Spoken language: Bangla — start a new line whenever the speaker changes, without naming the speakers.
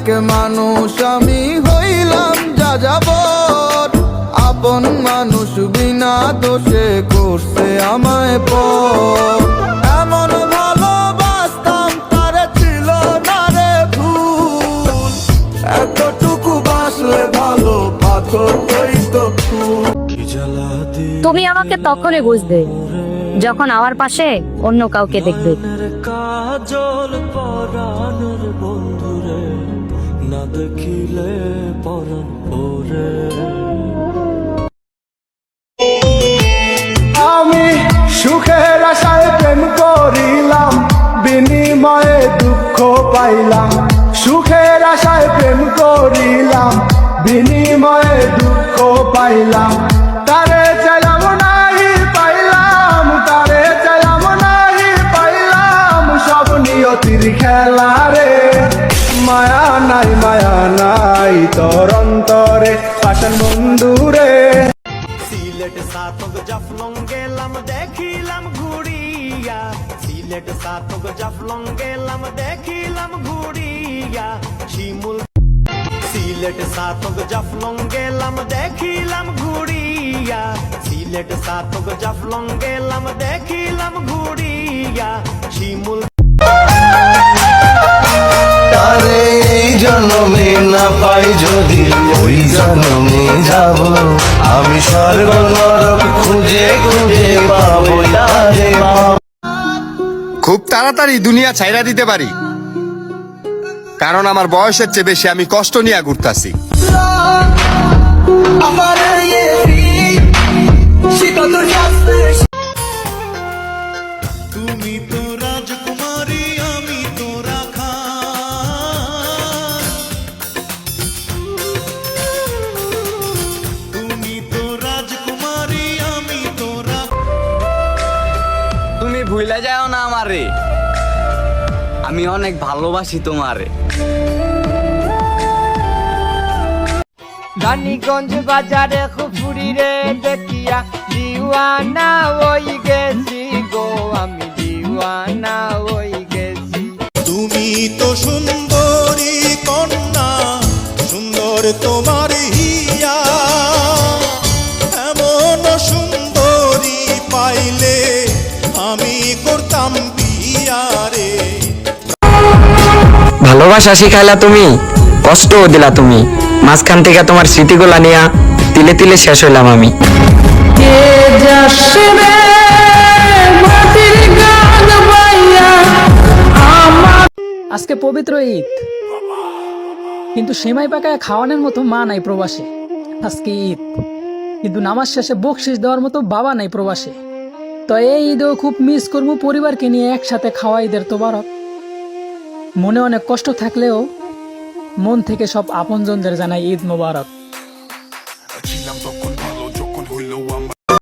এক মানুষ আমি হইলাম যাযাবর, আপন মানুষ বিনা দোষে করছে আমায় পর। এমন ভালোবাসতাম তারে ছিল না রে ভুল, এতটুকু বাসলে ভালো পাথর হইতো ফুল।
তুমি আমাকে তখনই বুঝবে যখন আমার পাশে অন্য কাউকে দেখবে।
কাজল পরাণের বন্ধুরে না দেখিলে পরাণ ওরে।
আমি সুখের আশায় প্রেম করিলাম, বিনিময়ে দুঃখ পাইলাম। সুখের আশায় প্রেম করিলাম, বিনিময়ে দুঃখ পাইলাম। তারে চাইলাম নাহি পাইলাম, তারে চাইলাম নাহি পাইলাম। সব নিয়তির খেলা রে, মায়া নাই তোর অন্তরে পাশান বন্ধুরে।
সিলেট সাতক জাফলং গেলাম দেখিলাম ঘুরিয়া, সিলেট সাতক জাফলং গেলাম দেখিলাম ঘুরিয়া। শিমুল সিলেট সাতক জাফলং গেলাম দেখিলাম ঘুরিয়া, সিলেট সাতক জাফলং গেলাম দেখিলাম ঘুরিয়া। শিমুল
তারে এই জন্মে না পাই যদি ওই জন্মে যাব, আমি স্বর্গ নরক খুঁজে খুঁজে পাবো তারে।
খুব তাড়াতাড়ি দুনিয়া ছাইরা দিতে পারি, কারণ আমার বয়সের চেয়ে বেশি আমি কষ্ট নিয়ে ঘুরতাছি।
তুমি তো রাজকুমারী আমি তো রাখা, তুমি তো রাজকুমারী আমি তো রাখা।
তুমি ভুলে যাও না আমারে, আমি অনেক ভালোবাসি তোমারে।
রানীগঞ্জ বাজারে খুপুরি রে দেখিয়া দিওয়ানা ওই গেছি গো, আমি দিওয়ানা ওই গেছি।
তুমি তো সুন্দরী কন্যা, সুন্দর তোমার হিয়া, এমন সুন্দরী পাইলে আমি করতাম বিয়া রে।
ভালোবাসা শিখাইলা তুমি, কষ্টও দিলা তুমি, মাঝখান থেকে তোমার স্মৃতিগুলা নিয়া তিলে তিলে শেষ হইলাম আমি।
আজকে পবিত্র ঈদ, কিন্তু সেমাই পাকায় খাওয়ানোর মতো মা নাই প্রবাসে। আজকে ঈদ, কিন্তু নামাজ শেষে বকশিস দেওয়ার মতো বাবা নাই প্রবাসে। তো এই ঈদেও খুব মিস করবো পরিবারকে নিয়ে একসাথে খাওয়া ঈদের তোবারক। মনে অনেক কষ্ট থাকলেও মন থেকে সব আপনজনদের জানাই ঈদ মোবারক।